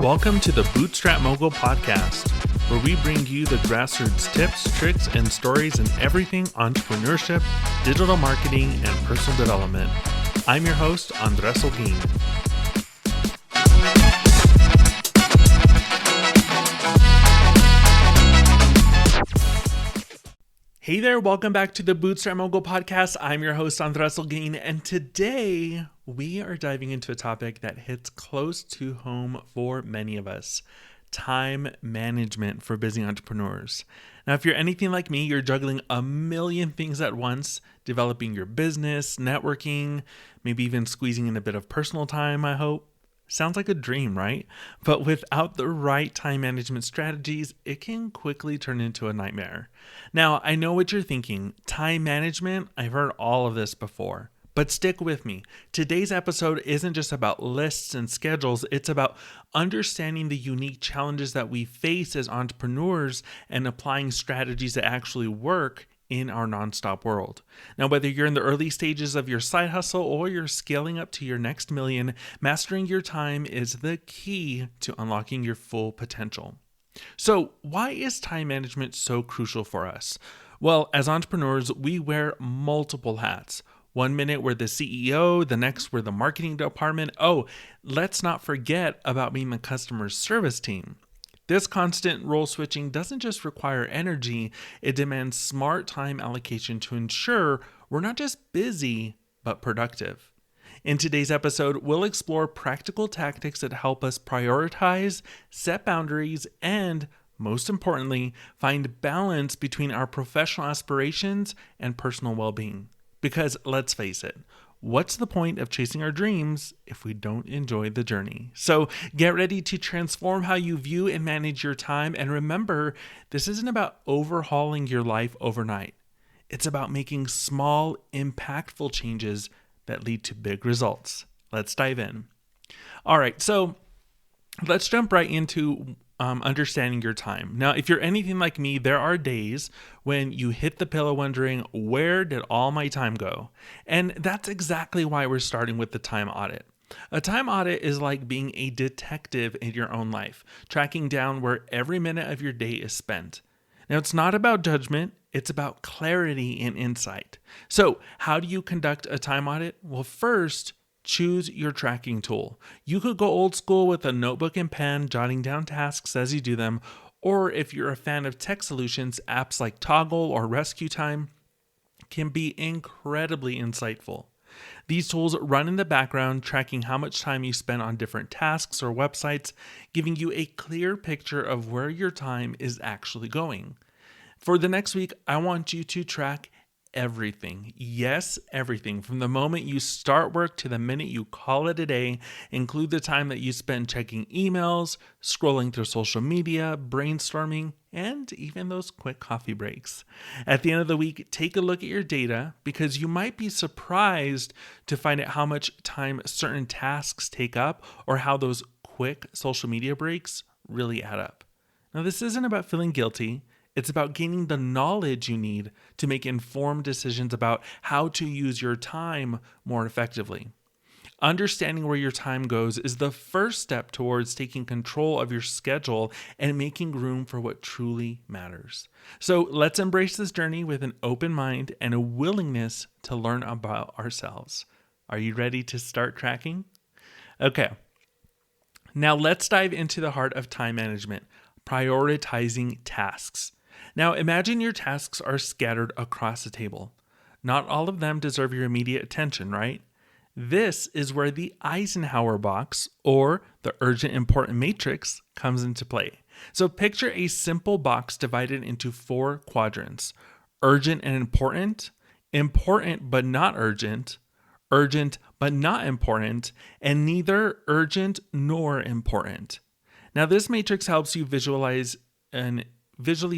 Welcome to the Bootstrap Mogul Podcast, where we bring you the grassroots tips, tricks, and stories in everything entrepreneurship, digital marketing, and personal development. I'm your host, Andres Holguin. Hey there, welcome back to the Bootstrap Mogul Podcast. I'm your host, Andres Holguin, and today we are diving into a topic that hits close to home for many of us: time management for busy entrepreneurs. Now, if you're anything like me, you're juggling a million things at once, developing your business, networking, maybe even squeezing in a bit of personal time, I hope. Sounds like a dream, right? But without the right time management strategies, it can quickly turn into a nightmare. Now, I know what you're thinking. Time management, I've heard all of this before. But stick with me. Today's episode isn't just about lists and schedules. It's about understanding the unique challenges that we face as entrepreneurs and applying strategies that actually work in our nonstop world. Now, whether you're in the early stages of your side hustle or you're scaling up to your next million, mastering your time is the key to unlocking your full potential. So, why is time management so crucial for us? Well, as entrepreneurs, we wear multiple hats. One minute we're the CEO, the next we're the marketing department. Oh, let's not forget about being the customer service team. This constant role switching doesn't just require energy, it demands smart time allocation to ensure we're not just busy, but productive. In today's episode, we'll explore practical tactics that help us prioritize, set boundaries, and, most importantly, find balance between our professional aspirations and personal well-being. Because let's face it, what's the point of chasing our dreams if we don't enjoy the journey? So get ready to transform how you view and manage your time. And remember, this isn't about overhauling your life overnight. It's about making small, impactful changes that lead to big results. Let's dive in. All right, so let's jump right into understanding your time. Now, if you're anything like me, there are days when you hit the pillow wondering, where did all my time go? And that's exactly why we're starting with the time audit. A time audit is like being a detective in your own life, tracking down where every minute of your day is spent. Now, it's not about judgment, it's about clarity and insight. So, how do you conduct a time audit? Well, first, choose your tracking tool. You could go old school with a notebook and pen, jotting down tasks as you do them, or if you're a fan of tech solutions, apps like Toggle or Rescue Time can be incredibly insightful. These tools run in the background, tracking how much time you spend on different tasks or websites, giving you a clear picture of where your time is actually going. For the next week, I want you to track everything. Yes, everything. From the moment you start work to the minute you call it a day. Include the time that you spend checking emails, scrolling through social media, brainstorming, and even those quick coffee breaks. At the end of the week, take a look at your data because you might be surprised to find out how much time certain tasks take up or how those quick social media breaks really add up. Now, this isn't about feeling guilty. It's about gaining the knowledge you need to make informed decisions about how to use your time more effectively. Understanding where your time goes is the first step towards taking control of your schedule and making room for what truly matters. So let's embrace this journey with an open mind and a willingness to learn about ourselves. Are you ready to start tracking? Okay. Now let's dive into the heart of time management: prioritizing tasks. Now, imagine your tasks are scattered across the table. Not all of them deserve your immediate attention, right? This is where the Eisenhower Box, or the urgent important matrix, comes into play. So picture a simple box divided into 4 quadrants: urgent and important, important but not urgent but not important, and neither urgent nor important. Now, this matrix helps you visually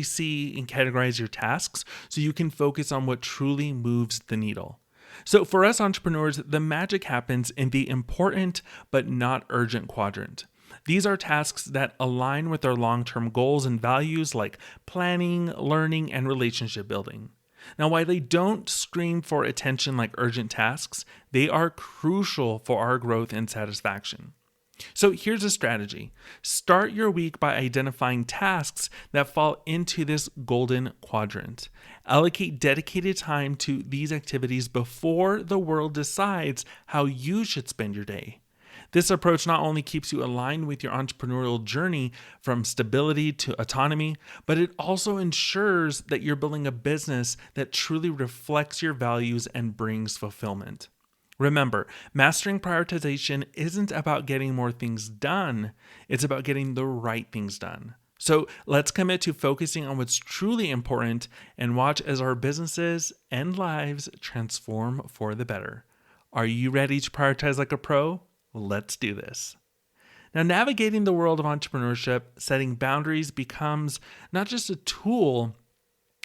see and categorize your tasks so you can focus on what truly moves the needle. So for us entrepreneurs, the magic happens in the important but not urgent quadrant. These are tasks that align with our long-term goals and values like planning, learning, and relationship building. Now, while they don't scream for attention like urgent tasks, they are crucial for our growth and satisfaction. So here's a strategy. Start your week by identifying tasks that fall into this golden quadrant. Allocate dedicated time to these activities before the world decides how you should spend your day. This approach not only keeps you aligned with your entrepreneurial journey from stability to autonomy, but it also ensures that you're building a business that truly reflects your values and brings fulfillment. Remember, mastering prioritization isn't about getting more things done, it's about getting the right things done. So let's commit to focusing on what's truly important and watch as our businesses and lives transform for the better. Are you ready to prioritize like a pro? Let's do this. Now, navigating the world of entrepreneurship, setting boundaries becomes not just a tool,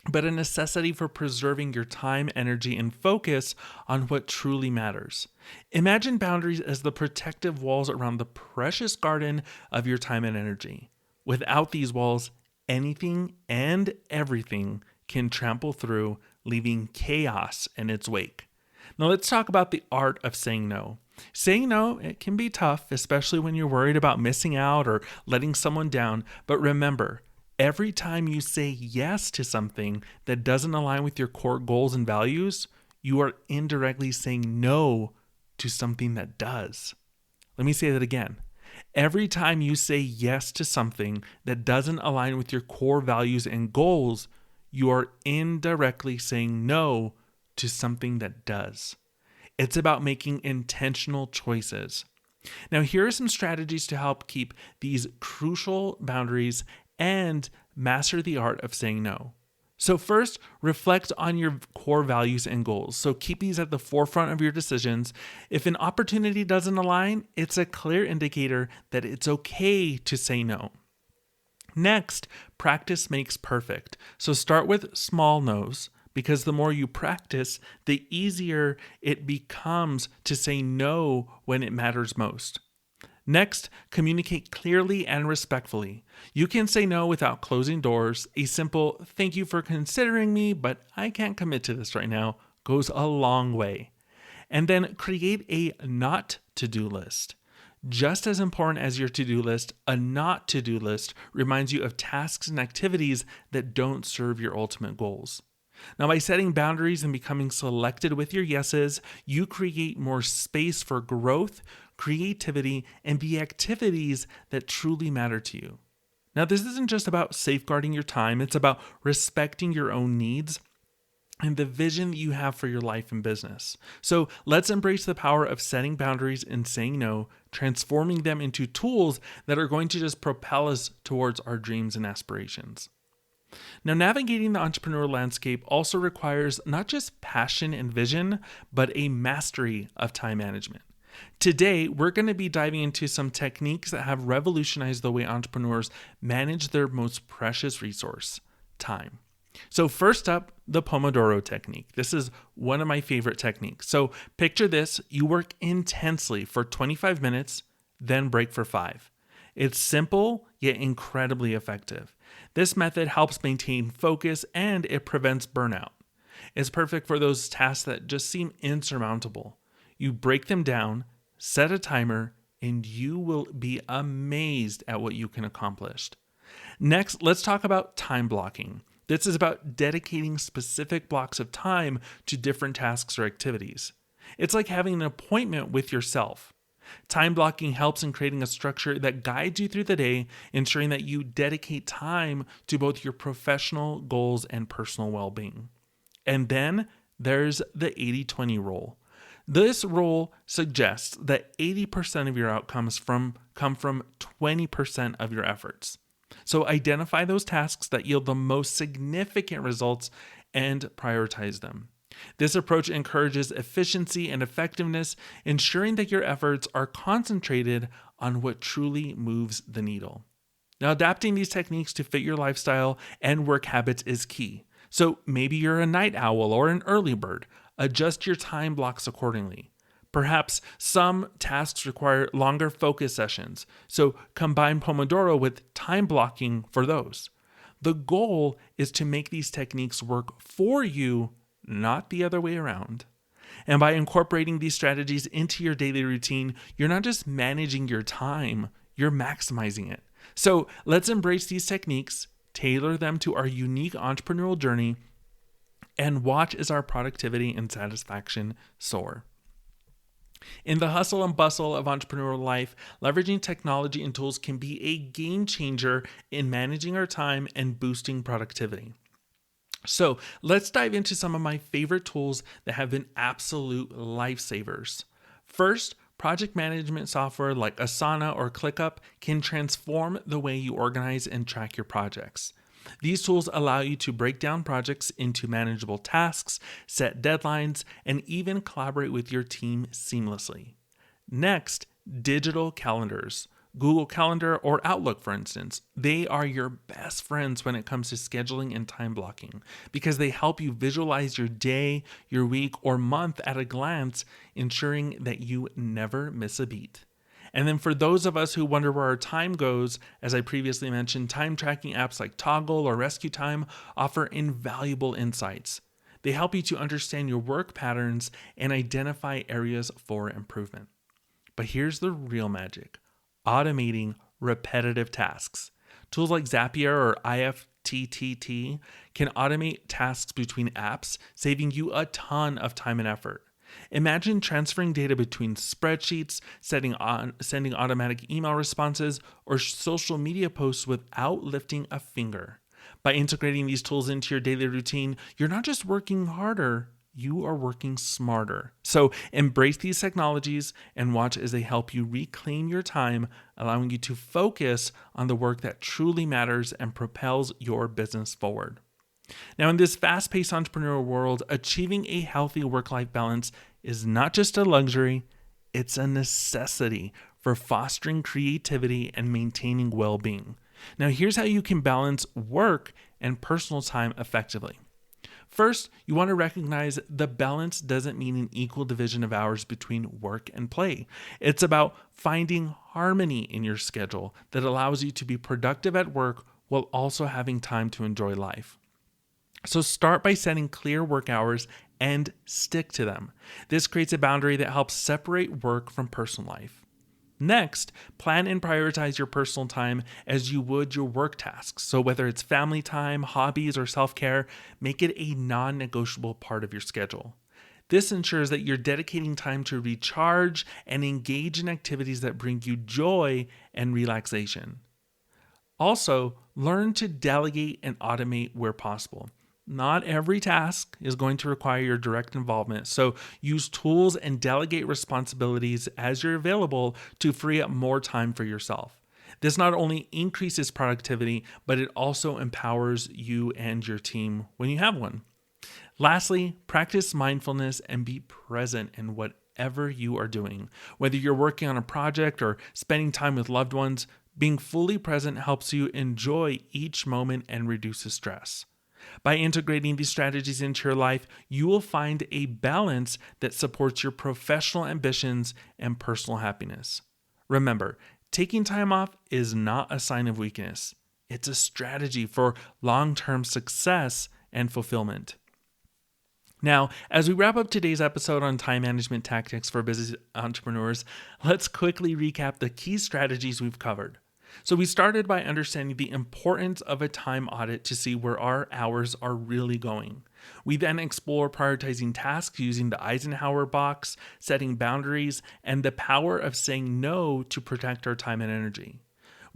but a necessity for preserving your time, energy, and focus on what truly matters. Imagine boundaries as the protective walls around the precious garden of your time and energy. Without these walls, anything and everything can trample through, leaving chaos in its wake. Now let's talk about the art of saying no. Saying no, it can be tough, especially when you're worried about missing out or letting someone down. But remember, every time you say yes to something that doesn't align with your core goals and values, you are indirectly saying no to something that does. Let me say that again. Every time you say yes to something that doesn't align with your core values and goals, you are indirectly saying no to something that does. It's about making intentional choices. Now, here are some strategies to help keep these crucial boundaries and master the art of saying no. So first, reflect on your core values and goals. So keep these at the forefront of your decisions. If an opportunity doesn't align, it's a clear indicator that it's okay to say no. Next, practice makes perfect. So start with small no's, because the more you practice, the easier it becomes to say no when it matters most. Next, communicate clearly and respectfully. You can say no without closing doors. A simple "thank you for considering me, but I can't commit to this right now" goes a long way. And then create a not to-do list. Just as important as your to-do list, a not to-do list reminds you of tasks and activities that don't serve your ultimate goals. Now, by setting boundaries and becoming selected with your yeses, you create more space for growth, creativity, and the activities that truly matter to you. Now, this isn't just about safeguarding your time, it's about respecting your own needs and the vision that you have for your life and business. So let's embrace the power of setting boundaries and saying no, transforming them into tools that are going to just propel us towards our dreams and aspirations. Now, navigating the entrepreneurial landscape also requires not just passion and vision, but a mastery of time management. Today, we're going to be diving into some techniques that have revolutionized the way entrepreneurs manage their most precious resource, time. So first up, the Pomodoro technique. This is one of my favorite techniques. So picture this, you work intensely for 25 minutes, then break for 5. It's simple, yet incredibly effective. This method helps maintain focus and it prevents burnout. It's perfect for those tasks that just seem insurmountable. You break them down, set a timer, and you will be amazed at what you can accomplish. Next, let's talk about time blocking. This is about dedicating specific blocks of time to different tasks or activities. It's like having an appointment with yourself. Time blocking helps in creating a structure that guides you through the day, ensuring that you dedicate time to both your professional goals and personal well-being. And then there's the 80-20 rule. This rule suggests that 80% of your outcomes come from 20% of your efforts. So identify those tasks that yield the most significant results and prioritize them. This approach encourages efficiency and effectiveness, ensuring that your efforts are concentrated on what truly moves the needle. Now, adapting these techniques to fit your lifestyle and work habits is key. So maybe you're a night owl or an early bird. Adjust your time blocks accordingly. Perhaps some tasks require longer focus sessions, so combine Pomodoro with time blocking for those. The goal is to make these techniques work for you, not the other way around. And by incorporating these strategies into your daily routine, you're not just managing your time, you're maximizing it. So let's embrace these techniques, tailor them to our unique entrepreneurial journey, and watch as our productivity and satisfaction soar. In the hustle and bustle of entrepreneurial life, leveraging technology and tools can be a game changer in managing our time and boosting productivity. So let's dive into some of my favorite tools that have been absolute lifesavers. First, project management software like Asana or ClickUp can transform the way you organize and track your projects. These tools allow you to break down projects into manageable tasks, set deadlines, and even collaborate with your team seamlessly. Next, digital calendars. Google Calendar or Outlook, for instance, they are your best friends when it comes to scheduling and time blocking because they help you visualize your day, your week, or month at a glance, ensuring that you never miss a beat. And then for those of us who wonder where our time goes, as I previously mentioned, time tracking apps like Toggle or Rescue Time offer invaluable insights. They help you to understand your work patterns and identify areas for improvement. But here's the real magic: automating repetitive tasks. Tools like Zapier or IFTTT can automate tasks between apps, saving you a ton of time and effort. Imagine transferring data between spreadsheets, sending automatic email responses, or social media posts without lifting a finger. By integrating these tools into your daily routine, you're not just working harder, you are working smarter. So embrace these technologies and watch as they help you reclaim your time, allowing you to focus on the work that truly matters and propels your business forward. Now, in this fast-paced entrepreneurial world, achieving a healthy work-life balance is not just a luxury, it's a necessity for fostering creativity and maintaining well-being. Now, here's how you can balance work and personal time effectively. First, you want to recognize the balance doesn't mean an equal division of hours between work and play. It's about finding harmony in your schedule that allows you to be productive at work while also having time to enjoy life. So start by setting clear work hours and stick to them. This creates a boundary that helps separate work from personal life. Next, plan and prioritize your personal time as you would your work tasks. So whether it's family time, hobbies, or self-care, make it a non-negotiable part of your schedule. This ensures that you're dedicating time to recharge and engage in activities that bring you joy and relaxation. Also, learn to delegate and automate where possible. Not every task is going to require your direct involvement, so use tools and delegate responsibilities as you're available to free up more time for yourself. This not only increases productivity, but it also empowers you and your team when you have one. Lastly, practice mindfulness and be present in whatever you are doing. Whether you're working on a project or spending time with loved ones, being fully present helps you enjoy each moment and reduces stress. By integrating these strategies into your life, you will find a balance that supports your professional ambitions and personal happiness. Remember, taking time off is not a sign of weakness. It's a strategy for long-term success and fulfillment. Now, as we wrap up today's episode on time management tactics for business entrepreneurs, let's quickly recap the key strategies we've covered. So we started by understanding the importance of a time audit to see where our hours are really going. We then explore prioritizing tasks using the Eisenhower Box, setting boundaries, and the power of saying no to protect our time and energy.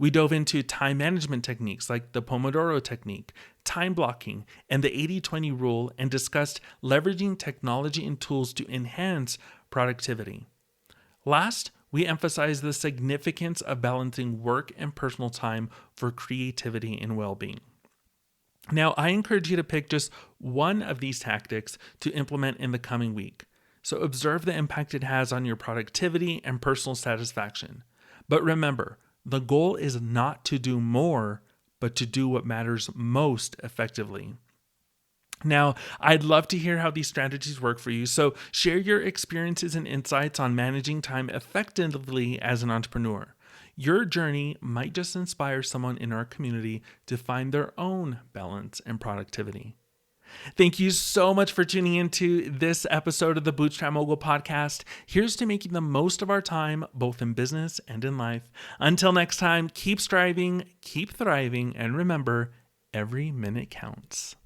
We dove into time management techniques like the Pomodoro technique, time blocking, and the 80-20 rule, and discussed leveraging technology and tools to enhance productivity. Last, we emphasize the significance of balancing work and personal time for creativity and well-being. Now, I encourage you to pick just one of these tactics to implement in the coming week. So observe the impact it has on your productivity and personal satisfaction. But remember, the goal is not to do more, but to do what matters most effectively. Now, I'd love to hear how these strategies work for you, so share your experiences and insights on managing time effectively as an entrepreneur. Your journey might just inspire someone in our community to find their own balance and productivity. Thank you so much for tuning into this episode of the Bootstrap Mogul podcast. Here's to making the most of our time, both in business and in life. Until next time, keep striving, keep thriving, and remember, every minute counts.